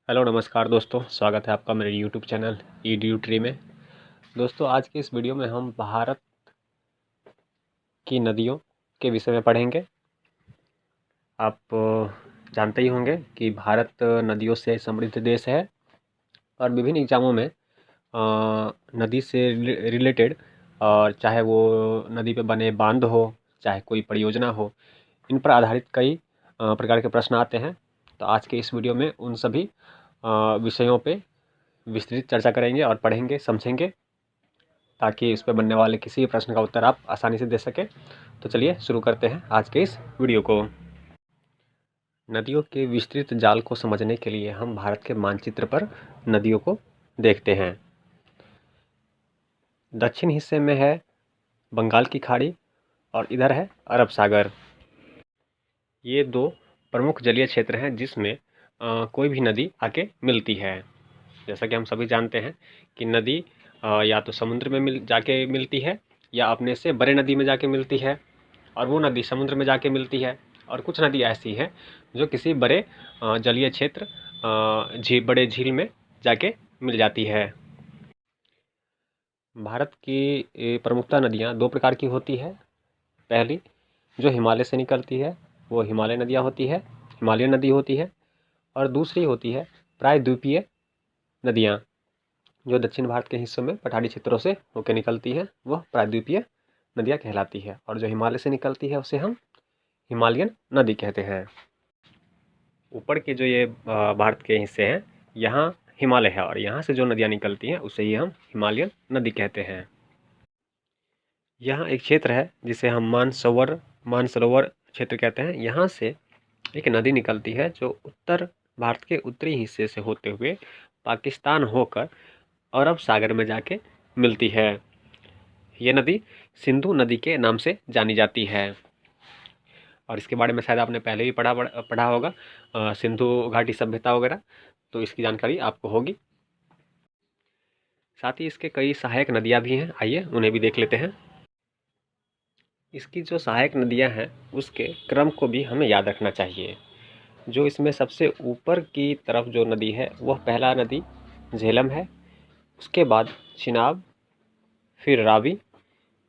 Hello नमस्कार दोस्तों, स्वागत है आपका मेरे यूट्यूब चैनल ईडीयू ट्री में। दोस्तों, आज के इस वीडियो में हम भारत की नदियों के विषय में पढ़ेंगे। आप जानते ही होंगे कि भारत नदियों से समृद्ध देश है और विभिन्न एग्जामों में नदी से रिलेटेड, और चाहे वो नदी पे बने बांध हो, चाहे कोई परियोजना हो, इन पर आधारित कई प्रकार के प्रश्न आते हैं। तो आज के इस वीडियो में उन सभी विषयों पे विस्तृत चर्चा करेंगे और पढ़ेंगे, समझेंगे, ताकि इस पे बनने वाले किसी भी प्रश्न का उत्तर आप आसानी से दे सकें। तो चलिए शुरू करते हैं आज के इस वीडियो को। नदियों के विस्तृत जाल को समझने के लिए हम भारत के मानचित्र पर नदियों को देखते हैं। दक्षिण हिस्से में है बंगाल की खाड़ी और इधर है अरब सागर। ये दो प्रमुख जलीय क्षेत्र हैं जिसमें कोई भी नदी आके मिलती है। जैसा कि हम सभी जानते हैं कि नदी या तो समुद्र में जाके मिलती है, या अपने से बड़े नदी में जाके मिलती है, और वो नदी समुद्र में जाके मिलती है। और कुछ नदी ऐसी है जो किसी बड़े जलीय क्षेत्र, बड़े झील में जाके मिल जाती है। भारत की प्रमुखता नदियाँ दो प्रकार की होती है। पहली जो हिमालय से निकलती है वो हिमालय नदियाँ होती है, हिमालयन नदी होती है। और दूसरी होती है प्रायद्वीपीय नदियाँ, जो दक्षिण भारत के हिस्सों में पठारी क्षेत्रों से होकर निकलती है, वह प्रायद्वीपीय नदियाँ कहलाती है। और जो हिमालय से निकलती है उसे हम हिमालयन नदी कहते हैं। ऊपर के जो ये भारत के हिस्से हैं, यहाँ हिमालय है, और यहाँ से जो नदियाँ निकलती हैं उसे ही हम हिमालयन नदी कहते हैं। यहाँ एक क्षेत्र है जिसे हम मानसरोवर क्षेत्र कहते हैं। यहाँ से एक नदी निकलती है जो उत्तर भारत के उत्तरी हिस्से से होते हुए पाकिस्तान होकर अरब सागर में जाके मिलती है। ये नदी सिंधु नदी के नाम से जानी जाती है, और इसके बारे में शायद आपने पहले भी पढ़ा होगा, सिंधु घाटी सभ्यता वगैरह, तो इसकी जानकारी आपको होगी। साथ ही इसके कई सहायक नदियाँ भी हैं, आइए उन्हें भी देख लेते हैं। इसकी जो सहायक नदियाँ हैं उसके क्रम को भी हमें याद रखना चाहिए। जो इसमें सबसे ऊपर की तरफ जो नदी है वह पहला नदी झेलम है, उसके बाद चिनाब, फिर रावी,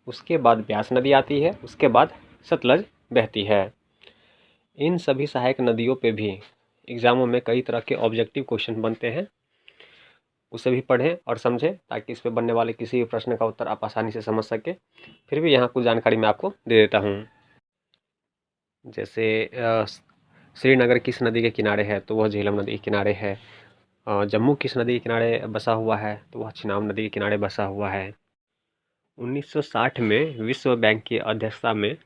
उसके बाद ब्यास नदी आती है, उसके बाद सतलज बहती है। इन सभी सहायक नदियों पे भी एग्ज़ामों में कई तरह के ऑब्जेक्टिव क्वेश्चन बनते हैं, उसे भी पढ़ें और समझें ताकि इस पे बनने वाले किसी भी प्रश्न का उत्तर आप आसानी से समझ सकें। फिर भी यहाँ कुछ जानकारी मैं आपको दे देता हूँ। जैसे श्रीनगर किस नदी के किनारे है, तो वह झेलम नदी के किनारे है। जम्मू किस नदी के किनारे बसा हुआ है, तो वह चिनाब नदी के किनारे बसा हुआ है। 1960 में विश्व बैंक की अध्यक्षता में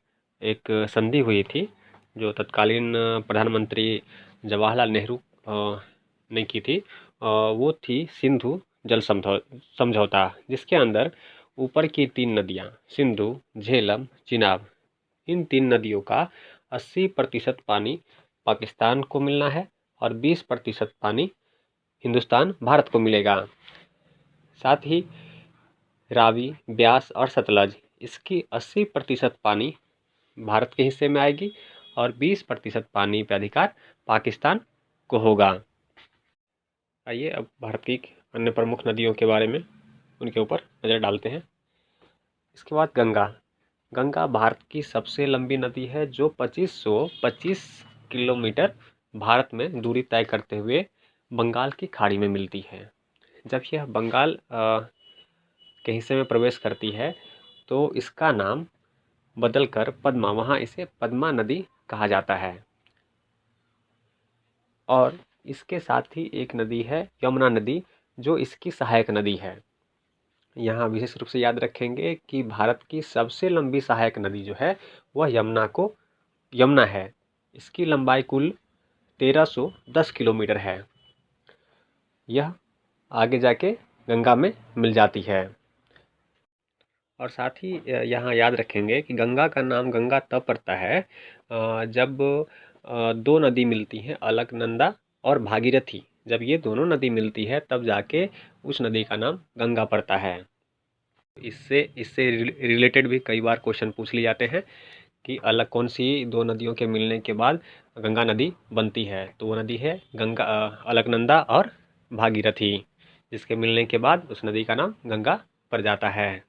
एक संधि हुई थी, जो तत्कालीन प्रधानमंत्री जवाहरलाल नेहरू ने की थी। वो थी सिंधु जल समझौता, जिसके अंदर ऊपर की तीन नदियाँ सिंधु, झेलम, चिनाब, इन तीन नदियों का 80% पानी पाकिस्तान को मिलना है और 20% पानी हिंदुस्तान भारत को मिलेगा। साथ ही रावी, ब्यास और सतलज, इसकी 80% पानी भारत के हिस्से में आएगी और 20% पानी पे अधिकार पाकिस्तान को होगा। आइए अब भारत की अन्य प्रमुख नदियों के बारे में, उनके ऊपर नज़र डालते हैं। इसके बाद गंगा। गंगा भारत की सबसे लंबी नदी है जो 2525 किलोमीटर भारत में दूरी तय करते हुए बंगाल की खाड़ी में मिलती है। जब यह बंगाल के हिस्से में प्रवेश करती है तो इसका नाम बदलकर पद्मा, वहाँ इसे पद्मा नदी कहा जाता है। और इसके साथ ही एक नदी है यमुना नदी, जो इसकी सहायक नदी है। यहाँ विशेष रूप से याद रखेंगे कि भारत की सबसे लंबी सहायक नदी जो है वह यमुना है। इसकी लंबाई कुल 1310 किलोमीटर है। यह आगे जाके गंगा में मिल जाती है। और साथ ही यहाँ याद रखेंगे कि गंगा का नाम गंगा तब पड़ता है जब दो नदी मिलती हैं, अलकनंदा और भागीरथी। जब ये दोनों नदी मिलती है तब जाके उस नदी का नाम गंगा पड़ता है। इससे इससे रिलेटेड भी कई बार क्वेश्चन पूछ लिए जाते हैं कि अलग कौन सी दो नदियों के मिलने के बाद गंगा नदी बनती है। तो वो नदी है गंगा, अलकनंदा और भागीरथी, जिसके मिलने के बाद उस नदी का नाम गंगा पड़ जाता है।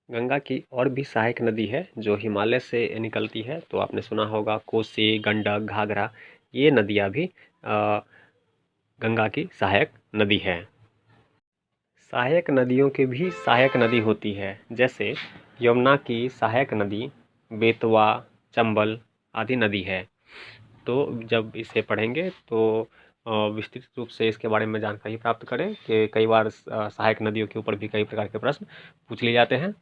गंगा की और भी सहायक नदी है जो हिमालय से निकलती है। तो आपने सुना होगा कोसी, गंडक, घाघरा, ये नदियाँ भी गंगा की सहायक नदी है। सहायक नदियों की भी सहायक नदी होती है, जैसे यमुना की सहायक नदी बेतवा, चंबल आदि नदी है। तो जब इसे पढ़ेंगे तो विस्तृत रूप से इसके बारे में जानकारी प्राप्त करें कि कई बार सहायक नदियों के ऊपर भी कई प्रकार के प्रश्न पूछ लिए जाते हैं।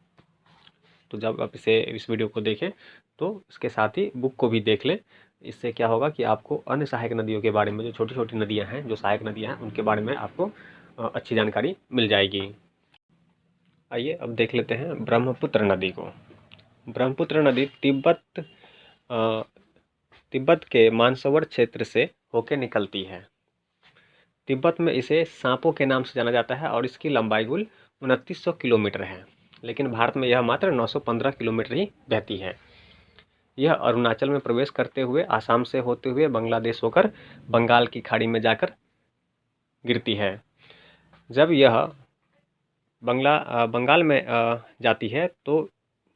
तो जब आप इस वीडियो को देखें तो इसके साथ ही बुक को भी देख लें। इससे क्या होगा कि आपको अन्य सहायक नदियों के बारे में, जो छोटी छोटी नदियां हैं, जो सहायक नदियां हैं, उनके बारे में आपको अच्छी जानकारी मिल जाएगी। आइए अब देख लेते हैं ब्रह्मपुत्र नदी को। ब्रह्मपुत्र नदी तिब्बत के मानसरोवर क्षेत्र से होकर निकलती है। तिब्बत में इसे सांपों के नाम से जाना जाता है और इसकी लंबाई कुल 2900 किलोमीटर है, लेकिन भारत में यह मात्र 915 किलोमीटर ही बहती है। यह अरुणाचल में प्रवेश करते हुए आसाम से होते हुए बांग्लादेश होकर बंगाल की खाड़ी में जाकर गिरती है। जब यह बंगाल में जाती है तो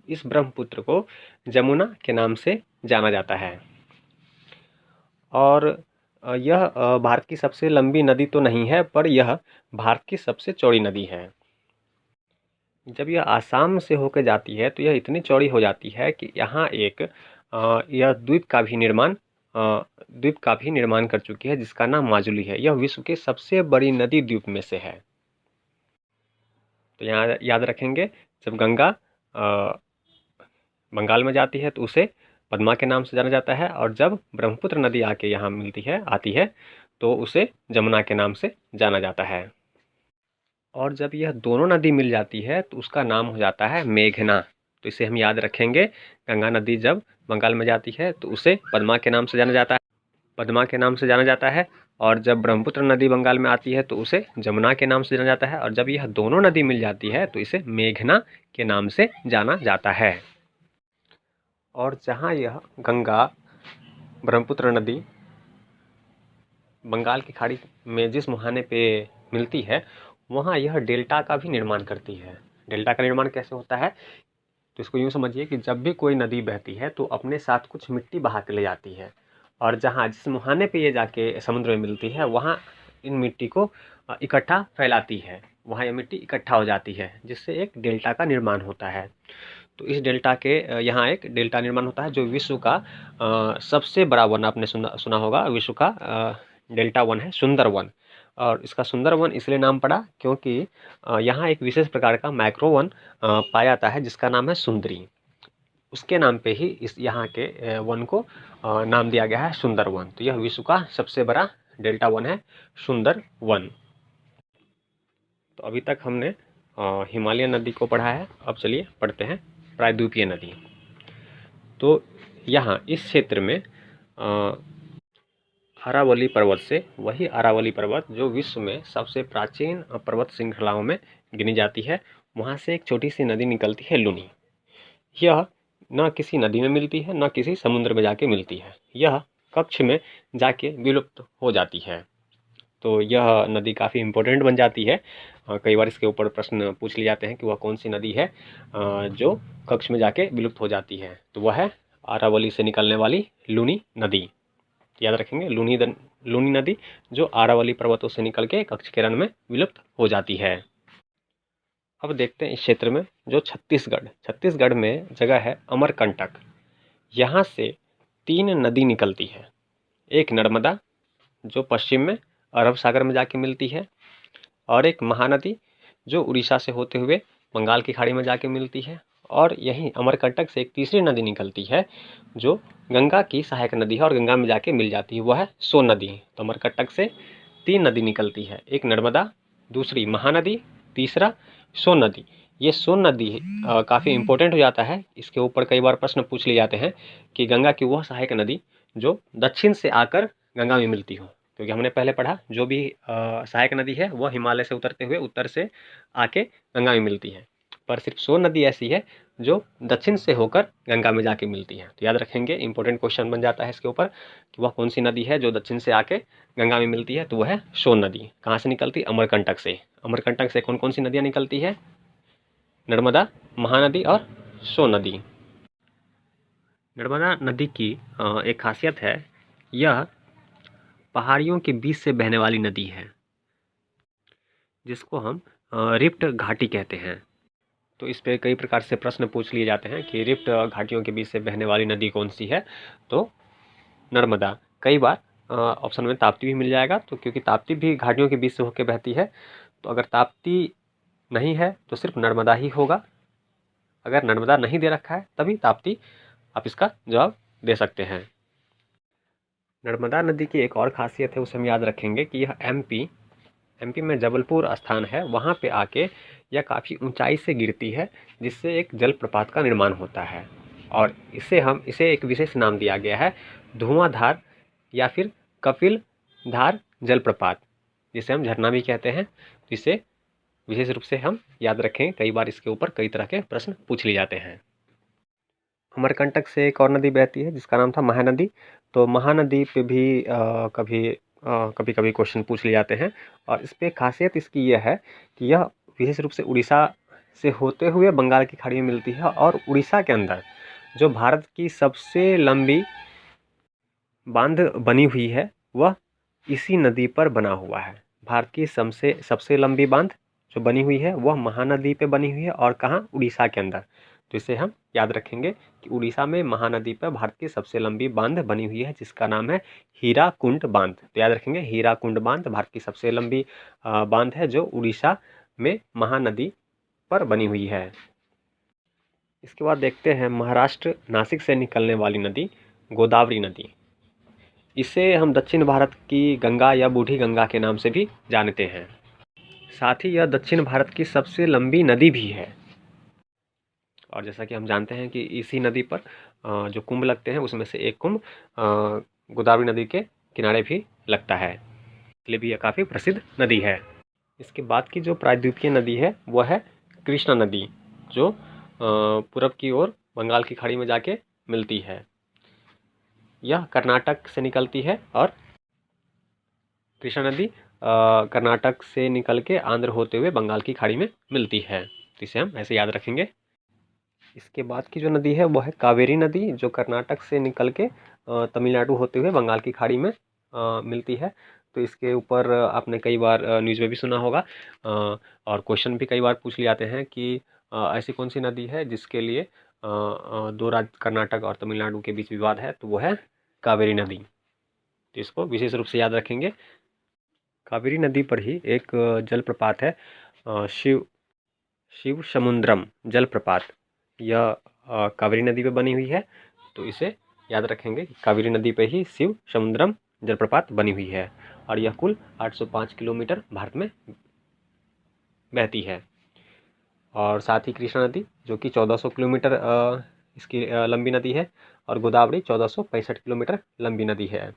इस ब्रह्मपुत्र को जमुना के नाम से जाना जाता है। और यह भारत की सबसे लंबी नदी तो नहीं है, पर यह भारत की सबसे चौड़ी नदी है। जब यह आसाम से होकर जाती है तो यह इतनी चौड़ी हो जाती है कि यहाँ यह द्वीप का भी निर्माण कर चुकी है, जिसका नाम माजुली है। यह विश्व की सबसे बड़ी नदी द्वीप में से है। तो यहाँ याद रखेंगे, जब गंगा बंगाल में जाती है तो उसे पद्मा के नाम से जाना जाता है, और जब ब्रह्मपुत्र नदी आके यहाँ आती है तो उसे जमुना के नाम से जाना जाता है। और जब यह दोनों नदी मिल जाती है तो उसका नाम हो जाता है मेघना। तो इसे हम याद रखेंगे, गंगा नदी जब बंगाल में जाती है तो उसे पद्मा के नाम से जाना जाता है, और जब ब्रह्मपुत्र नदी बंगाल में आती है तो उसे जमुना के नाम से जाना जाता है, और जब यह दोनों नदी मिल जाती है तो इसे मेघना के नाम से जाना जाता है। और जहाँ यह गंगा ब्रह्मपुत्र नदी बंगाल की खाड़ी में जिस मुहाने पे मिलती है, वहाँ यह डेल्टा का भी निर्माण करती है। डेल्टा का निर्माण कैसे होता है? तो इसको यूँ समझिए कि जब भी कोई नदी बहती है तो अपने साथ कुछ मिट्टी बहा के ले जाती है, और जिस मुहाने पे ये जाके समुद्र में मिलती है, वहाँ इन मिट्टी को इकट्ठा फैलाती है। वहाँ ये मिट्टी इकट्ठा हो जाती है, जिससे एक डेल्टा का निर्माण होता है। तो इस डेल्टा के यहाँ एक डेल्टा निर्माण होता है, जो विश्व का सबसे बड़ा वन, आपने सुना होगा, विश्व का डेल्टा वन है सुंदरवन। और इसका सुंदरवन इसलिए नाम पड़ा क्योंकि यहाँ एक विशेष प्रकार का माइक्रोवन पाया जाता है, जिसका नाम है सुंदरी। उसके नाम पे ही इस यहाँ के वन को नाम दिया गया है सुंदरवन। तो यह विश्व का सबसे बड़ा डेल्टा वन है, सुंदरवन। तो अभी तक हमने हिमालय नदी को पढ़ा है। अब चलिए पढ़ते हैं प्रायद्वीपीय नदी। तो यहाँ इस क्षेत्र में अरावली पर्वत से, वही अरावली पर्वत जो विश्व में सबसे प्राचीन पर्वत श्रृंखलाओं में गिनी जाती है, वहाँ से एक छोटी सी नदी निकलती है, लूनी। यह न किसी नदी में मिलती है, न किसी समुद्र में जाके मिलती है। यह कच्छ में जाके विलुप्त हो जाती है। तो यह नदी काफ़ी इम्पोर्टेंट बन जाती है। कई बार इसके ऊपर प्रश्न पूछ लिए जाते हैं कि वह कौन सी नदी है जो कच्छ में जाके विलुप्त हो जाती है। तो वह है अरावली से निकलने वाली लूनी नदी। याद रखेंगे, लूनी नदी जो अरावली पर्वतों से निकल के कच्छ के रण में विलुप्त हो जाती है। अब देखते हैं इस क्षेत्र में जो छत्तीसगढ़ में जगह है अमरकंटक। यहाँ से 3 नदी निकलती है। एक नर्मदा जो पश्चिम में अरब सागर में जाके मिलती है, और एक महानदी जो उड़ीसा से होते हुए बंगाल की खाड़ी में जाके मिलती है, और यहीं अमरकंटक से एक तीसरी नदी निकलती है जो गंगा की सहायक नदी है और गंगा में जाके मिल जाती है, वह है सोन नदी। तो अमरकंटक से 3 नदी निकलती है, एक नर्मदा, दूसरी महानदी, तीसरा सोन नदी। ये सोन नदी काफ़ी इम्पोर्टेंट हो जाता है। इसके ऊपर कई बार प्रश्न पूछ लिए जाते हैं कि गंगा की वह सहायक नदी जो दक्षिण से आकर गंगा में मिलती हो, क्योंकि हमने पहले पढ़ा जो भी सहायक नदी है वह हिमालय से उतरते हुए उत्तर से आके गंगा में मिलती है। पर सिर्फ सोन नदी ऐसी है जो दक्षिण से होकर गंगा में जाके मिलती है। तो याद रखेंगे, इंपॉर्टेंट क्वेश्चन बन जाता है इसके ऊपर कि वह कौन सी नदी है जो दक्षिण से आके गंगा में मिलती है। तो वह है सोन नदी। कहाँ से निकलती? अमरकंटक से। अमरकंटक से कौन कौन सी नदियाँ निकलती है? नर्मदा, महानदी और सोन नदी। नर्मदा नदी की एक खासियत है, यह पहाड़ियों के बीच से बहने वाली नदी है, जिसको हम रिफ्ट घाटी कहते हैं। तो इस पे कई प्रकार से प्रश्न पूछ लिए जाते हैं कि रिफ्ट घाटियों के बीच से बहने वाली नदी कौन सी है? तो नर्मदा। कई बार ऑप्शन में ताप्ती भी मिल जाएगा, तो क्योंकि ताप्ती भी घाटियों के बीच से होकर बहती है, तो अगर ताप्ती नहीं है तो सिर्फ नर्मदा ही होगा। अगर नर्मदा नहीं दे रखा है तभी ताप्ती आप इसका जवाब दे सकते हैं। नर्मदा नदी की एक और खासियत है, उसे हम याद रखेंगे कि यह एमपी में जबलपुर स्थान है, वहाँ पे आके यह काफ़ी ऊंचाई से गिरती है, जिससे एक जलप्रपात का निर्माण होता है। और इसे एक विशेष नाम दिया गया है, धुआंधार या फिर कपिल धार जलप्रपात, जिसे हम झरना भी कहते हैं। इसे विशेष रूप से हम याद रखें, कई बार इसके ऊपर कई तरह के प्रश्न पूछ लिए जाते हैं। अमरकंटक से एक और नदी बहती है जिसका नाम था महानदी। तो महानदी पे भी कभी कभी क्वेश्चन पूछ लिए जाते हैं, और इस पे खासियत इसकी यह है कि यह विशेष रूप से उड़ीसा से होते हुए बंगाल की खाड़ी में मिलती है, और उड़ीसा के अंदर जो भारत की सबसे लंबी बांध बनी हुई है वह इसी नदी पर बना हुआ है। भारत की सबसे लंबी बांध जो बनी हुई है वह महानदी पे बनी हुई है, और कहाँ? उड़ीसा के अंदर। तो इसे हम याद रखेंगे कि उड़ीसा में महानदी पर भारत की सबसे लंबी बांध बनी हुई है, जिसका नाम है हीराकुंड बांध। तो याद रखेंगे, हीराकुंड बांध भारत की सबसे लंबी बांध है, जो उड़ीसा में महानदी पर बनी हुई है। इसके बाद देखते हैं महाराष्ट्र नासिक से निकलने वाली नदी गोदावरी नदी। इसे हम दक्षिण भारत की गंगा या बूढ़ी गंगा के नाम से भी जानते हैं। साथ ही यह दक्षिण भारत की सबसे लंबी नदी भी है। और जैसा कि हम जानते हैं कि इसी नदी पर जो कुंभ लगते हैं उसमें से एक कुंभ गोदावरी नदी के किनारे भी लगता है, इसलिए भी यह काफ़ी प्रसिद्ध नदी है। इसके बाद की जो प्रायद्वीपीय नदी है वह है कृष्णा नदी, जो पूरब की ओर बंगाल की खाड़ी में जाके मिलती है। यह कर्नाटक से निकलती है, और कृष्णा नदी कर्नाटक से निकल के आंध्र होते हुए बंगाल की खाड़ी में मिलती है। तो इसे हम ऐसे याद रखेंगे। इसके बाद की जो नदी है वो है कावेरी नदी, जो कर्नाटक से निकल के तमिलनाडु होते हुए बंगाल की खाड़ी में मिलती है। तो इसके ऊपर आपने कई बार न्यूज़ में भी सुना होगा, और क्वेश्चन भी कई बार पूछ लिए जाते हैं कि ऐसी कौन सी नदी है जिसके लिए दो राज्य कर्नाटक और तमिलनाडु के बीच विवाद है, तो वो है कावेरी नदी। तो इसको विशेष रूप से याद रखेंगे। कावेरी नदी पर ही एक जलप्रपात है, शिव समुद्रम जलप्रपात। यह कावेरी नदी पे बनी हुई है, तो इसे याद रखेंगे। कावेरी नदी पे ही शिव समुद्रम जलप्रपात बनी हुई है, और यह कुल 805 किलोमीटर भारत में बहती है। और साथ ही कृष्णा नदी जो कि 1400 किलोमीटर इसकी लंबी नदी है, और गोदावरी 1465 किलोमीटर लंबी नदी है।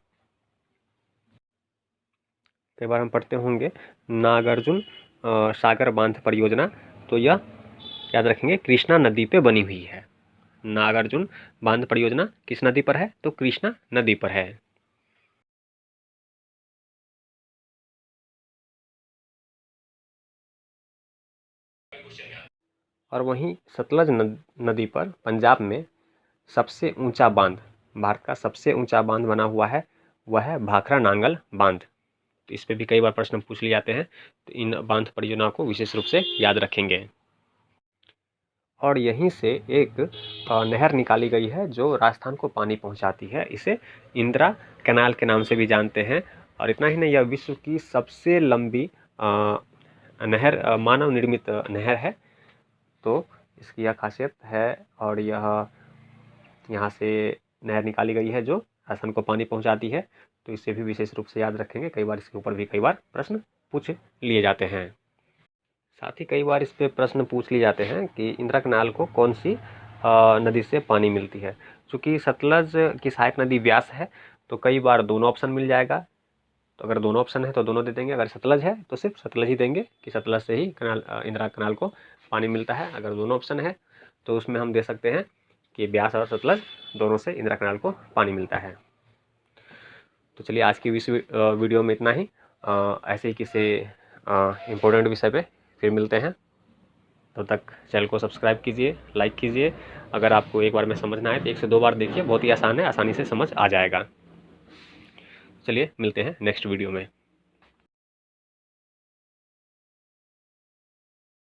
कई बार हम पढ़ते होंगे नागार्जुन सागर बांध परियोजना, तो यह याद रखेंगे कृष्णा नदी पे बनी हुई है। नागार्जुन बांध परियोजना किस नदी पर है? तो कृष्णा नदी पर है। और वहीं सतलज नदी पर पंजाब में सबसे ऊंचा बांध, भारत का सबसे ऊंचा बांध बना हुआ है, वह है भाखड़ा नांगल बांध। तो इस पे भी कई बार प्रश्न पूछ लिए जाते हैं, तो इन बांध परियोजनाओं को विशेष रूप से याद रखेंगे। और यहीं से एक नहर निकाली गई है जो राजस्थान को पानी पहुंचाती है। इसे इंदिरा कैनाल के नाम से भी जानते हैं। और इतना ही नहीं, यह विश्व की सबसे लंबी नहर, मानव निर्मित नहर है। तो इसकी यह खासियत है, और यह यहाँ से नहर निकाली गई है जो राजस्थान को पानी पहुँचाती है। तो इसे भी विशेष रूप से याद रखेंगे, कई बार इसके ऊपर भी कई बार प्रश्न पूछ लिए जाते हैं। साथ ही कई बार इस पे प्रश्न पूछ लिए जाते हैं कि इंदिरा कैनाल को कौन सी नदी से पानी मिलती है। चूँकि सतलज की सहायक नदी व्यास है, तो कई बार दोनों ऑप्शन मिल जाएगा। तो अगर दोनों ऑप्शन है तो दोनों दे देंगे, अगर सतलज है तो सिर्फ सतलज ही देंगे कि सतलज से ही इंदिरा कैनाल को पानी मिलता है। अगर दोनों ऑप्शन है तो उसमें हम दे सकते हैं कि ब्यास और सतलज दोनों से इंदिरा कैनाल को पानी मिलता है। तो चलिए आज की इस वीडियो में इतना ही। ऐसे ही किसी इम्पोर्टेंट विषय पे फिर मिलते हैं। तब तक चैनल को सब्सक्राइब कीजिए, लाइक कीजिए। अगर आपको एक बार में समझ ना आए तो 1 से 2 बार देखिए, बहुत ही आसान है, आसानी से समझ आ जाएगा। चलिए मिलते हैं नेक्स्ट वीडियो में।